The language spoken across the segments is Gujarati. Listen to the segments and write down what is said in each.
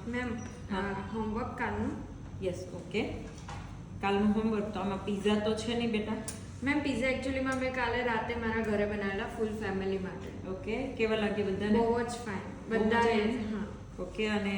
મેમ હોમવર્ક કાલનું યસ ઓકે કાલનું હોમવર્ક તો આમાં પિઝા તો છે નહીં બેટા મેમ પિઝા એકચ્યુઅલીમાં મેં કાલે રાતે મારા ઘરે બનાવેલા ફૂલ ફેમિલી માટે ઓકે કેવા લાગે બધાને બહુ જ ફાઇન બધાને હા ઓકે અને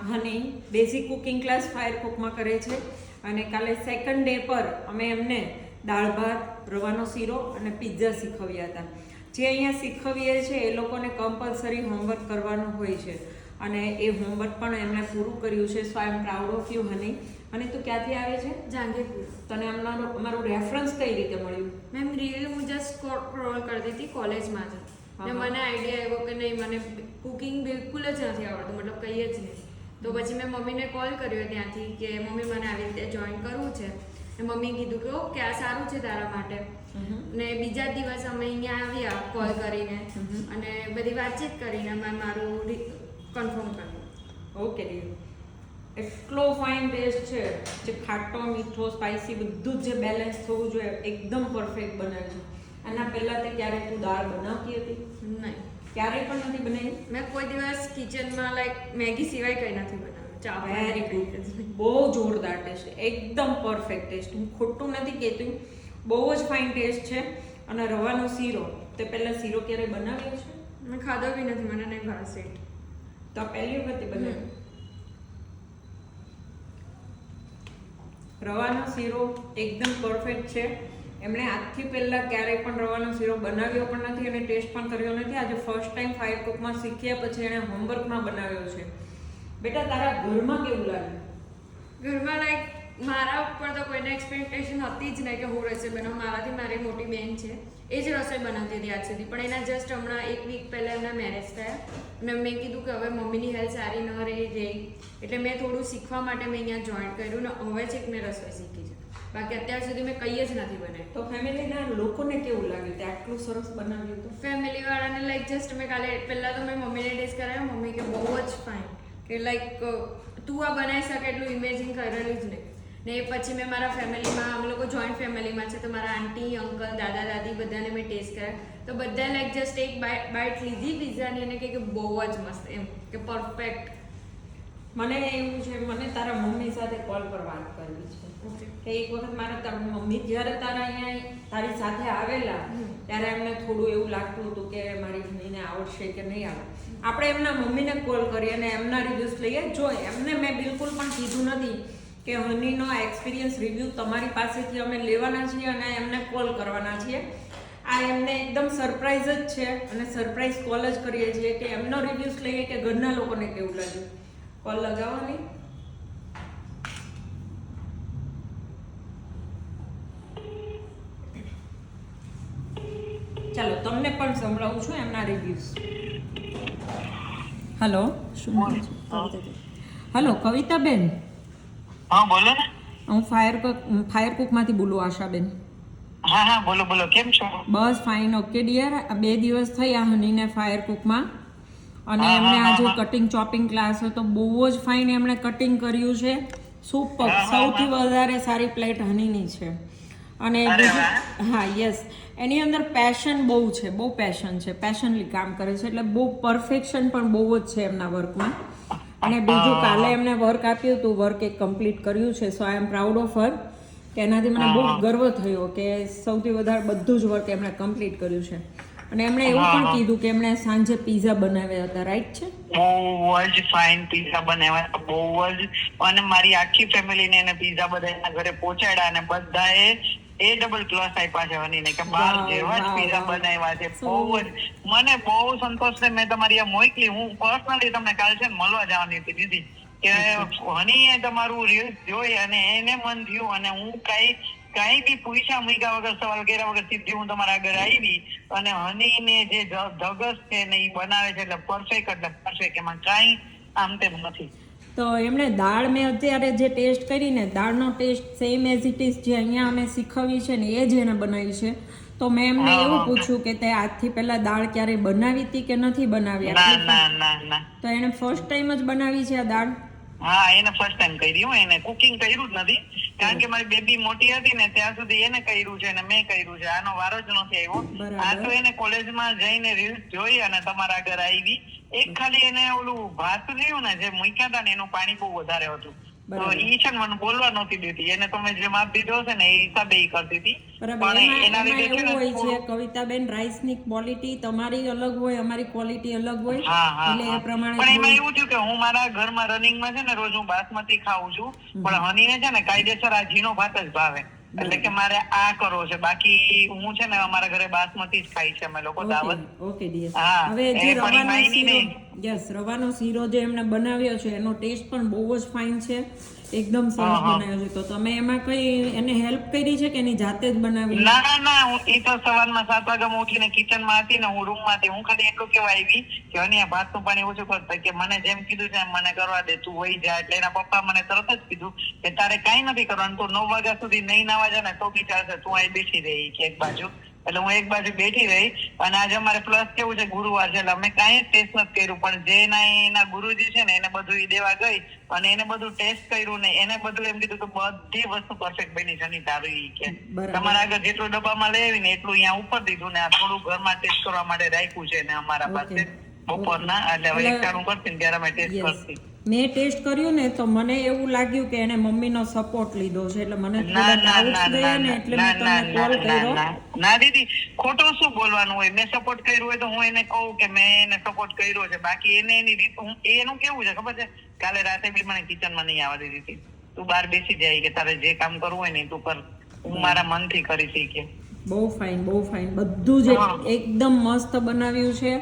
હની બેઝિક કુકિંગ ક્લાસ ફાયર કુકમાં કરે છે અને કાલે સેકન્ડ ડે પર અમે એમને દાળ ભાત રવાનો શીરો અને પિઝા શીખવ્યા હતા જે અહીંયા શીખવીએ છીએ એ લોકોને કમ્પલસરી હોમવર્ક કરવાનું હોય છે અને એ હોમવર્ક પણ એમણે પૂરું કર્યું છે સો આઈ એમ પ્રાઉડ ઓફ યુ હની અને તું ક્યાંથી આવે છે જાંગીરપુર તને અમારું રેફરન્સ કઈ રીતે મળ્યું મેમ રીલ હું જસ્ટ સ્ક્રોલ કરતી હતી કોલેજમાં જ ને મને આઈડિયા આવ્યો કે નહીં મને કુકિંગ બિલકુલ જ નથી આવડતું મતલબ કંઈ જ નહીં તો પછી મેં મમ્મીને કોલ કર્યો ત્યાંથી કે મમ્મી મને આવી રીતે જોઈન કરવું છે ને મમ્મીએ કીધું કે ઓકે આ સારું છે તારા માટે ને બીજા દિવસ અમે અહીંયા આવ્યા કોલ કરીને અને બધી વાતચીત કરીને મેં મારું કન્ફર્મ કર્યું ઓકે ડિયર એટલો ફાઇન ટેસ્ટ છે જે ખાટો મીઠો સ્પાઇસી બધું જ જે બેલેન્સ થવું જોઈએ એકદમ પરફેક્ટ બને છે આના પહેલાં તે ક્યારેય તું દાળ બનાવતી હતી નહીં ક્યારેય પણ નથી બનાવી મેં કોઈ દિવસ કિચનમાં લાઈક મેગી સિવાય કંઈ નથી બનાવ્યું ચા વેરી ગુડ બહુ જોરદાર ટેસ્ટ એકદમ પરફેક્ટ ટેસ્ટ હું ખોટું નથી કહેતી બહુ જ ફાઇન ટેસ્ટ છે અને રવાનો શીરો તે પહેલાં શીરો ક્યારેય બનાવ્યો છે મેં ખાધો બી નથી મને નહીં ભાવે સ્વીટ તો આ પહેલી વખત બનાવ્યું રવાનો શીરો એકદમ પરફેક્ટ છે એમણે આજથી પહેલાં ક્યારેય પણ રવાનો શીરો બનાવ્યો પણ નથી અને ટેસ્ટ પણ કર્યો નથી આજે ફર્સ્ટ ટાઈમ ફાયર કુકમાં શીખ્યા પછી એણે હોમવર્કમાં બનાવ્યો છે બેટા તારા ઘરમાં કેવું લાગ્યું ઘરમાં લાઈક મારા ઉપર તો કોઈને એક્સપેક્ટેશન હતી જ નહીં કે હું રસોઈ બનાવું મારાથી મારી મોટી બહેન છે એ જ રસોઈ બનાવતી હતી આજ સુધી પણ એના જસ્ટ હમણાં એક વીક પહેલાં એમના મેરેજ થયા અને મેં કીધું કે હવે મમ્મીની હેલ્થ સારી ન રહી એટલે મેં થોડું શીખવા માટે મેં અહીંયા જોઈન કર્યું ને હવે જ એક મેં રસોઈ શીખી છે બાકી અત્યાર સુધી મેં કંઈ જ નથી બનાવ્યું તો ફેમિલીના લોકોને કેવું લાગ્યું તે આટલું સરસ બનાવ્યું હતું ફેમિલી વાળાને લાઈક જસ્ટ મેં કાલે પહેલાં તો મેં મમ્મીને ટેસ્ટ કરાવ્યો મમ્મી કે બહુ જ ફાઇન કે લાઈક તું આ બનાવી શકે એટલું ઇમેજિન કરેલું જ નહીં ને એ પછી મેં મારા ફેમિલીમાં અમે લોકો જોઈન્ટ ફેમિલીમાં છે તો મારા આંટી અંકલ દાદા દાદી બધાને મેં ટેસ્ટ કર્યા તો બધાએ લાઈક જસ્ટ એક બાઇટ લીધી પિઝાની અને કે બહુ જ મસ્ત એમ કે પરફેક્ટ મને એવું છે મને તારા મમ્મી સાથે કોલ પર વાત કરવી છે કે એક વખત તારા મમ્મી જ્યારે તારા અહીંયા તારી સાથે આવેલા ત્યારે એમને થોડું એવું લાગતું હતું કે મારી મમ્મીને આવડશે કે નહીં આવે આપણે એમના મમ્મીને કોલ કરીએ અને એમના રિવ્યૂઝ લઈએ જો એમને મેં બિલકુલ પણ કીધું નથી કે હનીનો આ એક્સપિરિયન્સ રિવ્યૂ તમારી પાસેથી અમે લેવાના છીએ અને એમને કોલ કરવાના છીએ આ એમને એકદમ સરપ્રાઈઝ જ છે અને સરપ્રાઈઝ કોલ જ કરીએ છીએ કે એમનો રિવ્યૂઝ લઈએ કે ઘરના લોકોને કેવું લાગ્યું કોલ લગાવવાની ચાલો તમને પણ સંભળાવું છું એમના રિવ્યૂઝ હેલો શું હેલો કવિતાબેન હા બોલો ને હું ફાયર કુકમાંથી બોલું આશાબેન હા હા બોલો બોલો કેમ છો બસ ફાઇન ઓકે ડિયર આ 2 દિવસ થયા હનીને ફાયર કુકમાં અને એમને આજે કટિંગ ચોપિંગ ક્લાસ હતો બહુ જ ફાઇન એમણે કટિંગ કર્યું છે સુપર સૌથી વધારે સારી પ્લેટ હનીની છે અને હા યસ એની અંદર પેશન બહુ છે બહુ પેશન છે પેશનલી કામ કરે છે એટલે બહુ પરફેક્શન પણ બહુ જ છે એમના વર્કમાં અને બીજું કાલે એમને વર્ક આપ્યું હતું વર્ક એક કમ્પ્લીટ કર્યું છે સો આઈ એમ પ્રાઉડ ઓફ હર કે એનાથી મને બહુ ગર્વ થયો કે સૌથી વધારે બધું જ વર્ક એમણે કમ્પ્લીટ કર્યું છે અને એમણે એવું પણ કીધું કે એમણે સાંજે પિઝા બનાવ્યા હતા રાઈટ છે બહુ જ ફાઇન પિઝા બનાવ્યા બહુ જ અને મારી આખી ફેમિલીને એને પિઝા બધા એના ઘરે પહોંચાડ્યા અને બધાએ એ ડબલ પ્લસ આપ્યા છે હનીને કે બાર જેવા જ પિઝા બનાવ્યા છે બહુ જ મને બહુ સંતોષ છે મેં તમારી આ મોકલી હું પર્સનલી તમને કાલ છે મળવા જવાની હતી દીદી કે હનીએ તમારું રીલ્સ જોઈ અને એને મન થયું અને હું કઈ બી પૂછ્યા મૂક્યા વગર સવાલ કર્યા વગર સીધી હું તમારા આગળ આવી અને હનીને જે ધગસ છે ને એ બનાવે છે એટલે પરફેક્ટ એમાં કાંઈ આમ તેમ નથી તો એમણે દાળ મેં અત્યારે જે ટેસ્ટ કરીને દાળનો taste same as it is જે અહીંયા અમે શીખવી છે ને એ જ એને બનાવી છે તો મેં એમને એવું પૂછ્યું કે તે આજથી પહેલા દાળ ક્યારેય બનાવી હતી કે નથી બનાવી ના તો એને ફર્સ્ટ ટાઈમ જ બનાવી છે આ દાળ હા એને ફર્સ્ટ ટાઈમ કરી એને કુકિંગ કર્યું જ નથી કારણ કે મારી બેબી મોટી હતી ને ત્યાં સુધી એને કર્યું છે અને મેં કર્યું છે, આનો વારો જ નથી આવ્યો. બરાબર. આ તો એને કોલેજમાં જઈને રીલ્સ જોઈ અને તમારા આગળ આવી. એક ખાલી એને ઓલું ભાત રહ્યું ને જે મૂક્યા હતા ને એનું પાણી બહુ વધારે હતું, તો બરાબર. ઈ છે ને મને બોલવા નહોતી દેતી. એને તમે જે માપ દીધો છે ને એ હિસાબે ઈ કરતી હતી. બરાબર. પણ એના એમાં લીધે છે એવું ને હોય છે થોડું- કવિતાબેન, રાઈસની ક્વોલિટી તમારી અલગ હોય, અમારી ક્વોલિટી અલગ હોય, હા, હા, એટલે એ હા. પ્રમાણે પણ એમાં થોડું- એવું થયું કે હું મારા ઘરમાં રનિંગમાં છે ને રોજ હું બાસમતી ખાઉં છું, પણ હનીને છે ને કાયદેસર આ ઝીણો ભાત જ ભાવે. એટલે કે મારે આ કરવો છે, બાકી હું છે ને અમારા ઘરે બાસમતી જ ખાઈ છે અમે લોકો દાવત. Okay dear. હા, હવે એ જે પણ રવાનો એમાં એની શીરો, નહીં. યસ, રવાનો શીરો જે એમણે બનાવ્યો છે એનો ટેસ્ટ પણ બહુ જ ફાઇન છે, એકદમ સરસ હા, હા. બનાવ્યો છે. તો તમે એમાં કઈ એને હેલ્પ કરી છે કે એની જાતે જ બનાવી? ના ઈ તો સવારમાં 7 વાગ્યામાં ઉઠીને કિચનમાં હતી ને હું રૂમમાં હતી. હું ખાલી એટલું કેવા આવી કે હની આ ભાતનું પાણી ઓછું કરતા, કે મને જેમ કીધું છે એમ મને કરવા દે, તું વહી જા. એટલે એના પપ્પા મને તરત જ કીધું કે તારે કાંઈ નથી કરવાનું, તું 9 વાગ્યા સુધી નહીં નાવા જા ને તો બી ચાલશે, તું અહીં બેસી રહી કે એક બાજુ. એટલે હું એક બાજુ બેઠી રહી. અને આજે અમારે પ્લસ કેવું છે, ગુરુવાર છે એટલે અમે કાંઈ જ ટેસ્ટ નથી કર્યું, પણ જે એના ગુરુજી છે ને એને બધું ઈ દેવા ગઈ અને એને બધું ટેસ્ટ કર્યું ને એને બધું એમ કીધું કે બધી વસ્તુ પરફેક્ટ બની છે ની તારી ઈ કે બરાબર. તમારા આગળ જેટલું ડબ્બામાં લઈ આવીને એટલું અહીંયા ઉપર દીધું ને આ થોડું ઘરમાં ટેસ્ટ કરવા માટે રાખ્યું છે ને અમારા પાસે Okay. બપોરના. એટલે હવે એટલે- એકટાણું કરતી ને ત્યારે અમે ટેસ્ટ યસ, કરતી. મેં ટેસ્ટ કર્યું ને તો મને એવું લાગ્યું કે એને મમ્મીનો સપોર્ટ લીધો છે, એટલે મને ના થોડા ના ડાઉટ્સ ના ગયા ને ના એટલે ના મેં ના તમને કોલ ના કર્યો. ના ના દીદી, ખોટું શું બોલવાનું હોય? મેં સપોર્ટ કર્યું હોય તો હું એને કહું કે મેં એને સપોર્ટ કર્યો છે. બાકી એને એની રીત, એનું કેવું છે ખબર છે, કાલે રાતે બી મને કિચનમાં નહીં આવવા દીધી હતી. તું બહાર બેસી જાય કે તારે જે કામ કરવું હોય ને તું કર, હું મારા મનથી કરી કે. બહુ ફાઇન, બહુ ફાઇન, બધું જ હા. એકદમ મસ્ત બનાવ્યું છે.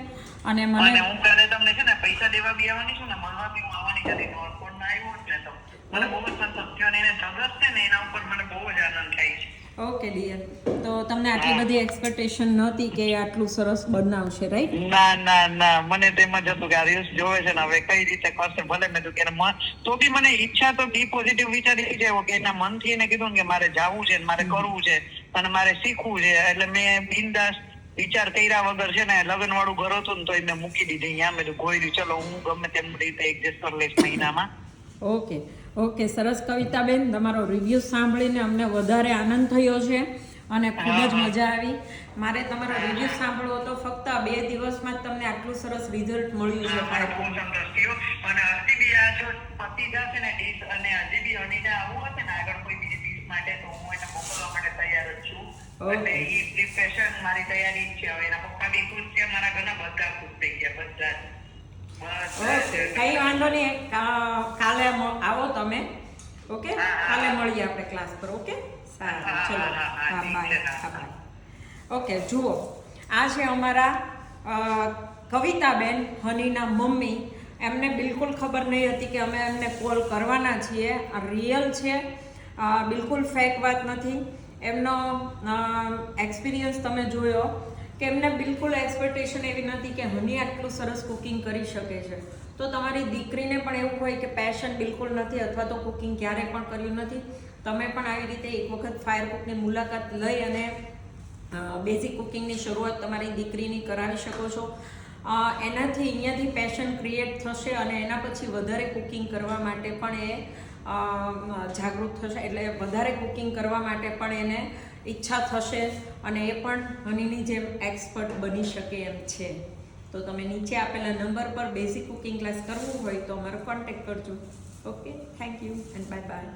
અને અને મને હું કાલે તમને છે ને પૈસા દેવા બી આવવાની છું ને, મળવા બી હું આવવાની હતી. નોર્થપોર્ટમાં આવ્યો જ ને તો મને બહુ જ સંતોષ થયો અને એને ધગસ છે ને એના ઉપર મને બહુ જ આનંદ થાય છે. ઓકે ડિયર, તો તમને આટલી બધી એક્સપેક્ટેશન નહોતી કે એ આટલું સરસ બનાવશે, રાઈટ? ના મને તો એમ જ હતું કે આ રીલ્સ જોવે છે ને હવે કઈ રીતે કરશે. ભલે મેં તો કે તો બી મને ઈચ્છા તો બી પોઝિટિવ વિચારી જાય કે એના મનથી એને કીધું ને કે મારે જાવું છે, મારે કરવું છે અને મારે શીખવું છે. એટલે મેં બિંદાસ વિચાર કર્યા વગર છે ને લગ્ન વાળું ઘર હતું ને તો મેં મૂકી દીધી અહીંયા. મેં કોઈ દી ચલો હું ગમે તેમ રીતે એડજસ્ટ કરી લઈશ મહિનામાં. ઓકે, સરસ કવિતાબેન, તમારો રિવ્યૂ સાંભળીને અમને વધારે આનંદ થયો છે અને ખૂબ જ મજા આવી. મારે તમારો રિવ્યૂ સાંભળવો તો ફક્ત 2 દિવસમાં જ તમને આટલું સરસ રિઝલ્ટ મળ્યું છે. મને બહુ સંતોષ થયો. અને હજી બી આ જો પતિ જશે ને ડીશ અને હજી બી હનીને આવવું હશે ને આગળ કોઈ બીજી ડીશ માટે તો હું એને મોકલવા માટે તૈયાર જ છું. એટલે ઈ પ્રિપરેશન મારી તૈયારી જ છે. હવે એના પપ્પા બી ખુશ છે, મારા ઘરના બધા ખુશ થઈ ગયા, બધા જ. ઓકે, કઈ વાંધો નહીં. કાલે આવો તમે. ઓકે, કાલે મળીએ આપણે ક્લાસ પર. ઓકે, સારું, ચલો, હા, બાય. ઓકે, જુઓ, આ છે અમારા કવિતાબેન, હનીના મમ્મી. એમને બિલકુલ ખબર નહીં હતી કે અમે એમને કોલ કરવાના છીએ. આ રિયલ છે, બિલકુલ ફેક વાત નથી. એમનો એક્સપિરિયન્સ તમે જોયો કે એમને બિલકુલ એક્સપેક્ટેશન એવી નથી કે હની આટલું સરસ કુકિંગ કરી શકે છે. તો તમારી દીકરીને પણ એવું હોય કે પેશન બિલકુલ નથી અથવા તો કુકિંગ ક્યારેય પણ કર્યું નથી, તમે પણ આવી રીતે એક વખત ફાયર કુકની મુલાકાત લઈ અને બેઝિક કુકિંગની શરૂઆત તમારી દીકરીની કરાવી શકો છો. એનાથી અહીંયાથી પેશન ક્રિએટ થશે અને એના પછી વધારે કુકિંગ કરવા માટે પણ એ જાગૃત થશે, એટલે વધારે કુકિંગ કરવા માટે પણ એને ઈચ્છા થશે અને એ પણ હનીની જેમ એક્સપર્ટ બની શકે એમ છે. તો તમે નીચે આપેલા નંબર પર બેઝિક કુકિંગ ક્લાસ કરવું હોય તો અમારો કોન્ટેક્ટ કરજો. Okay, thank you and bye bye.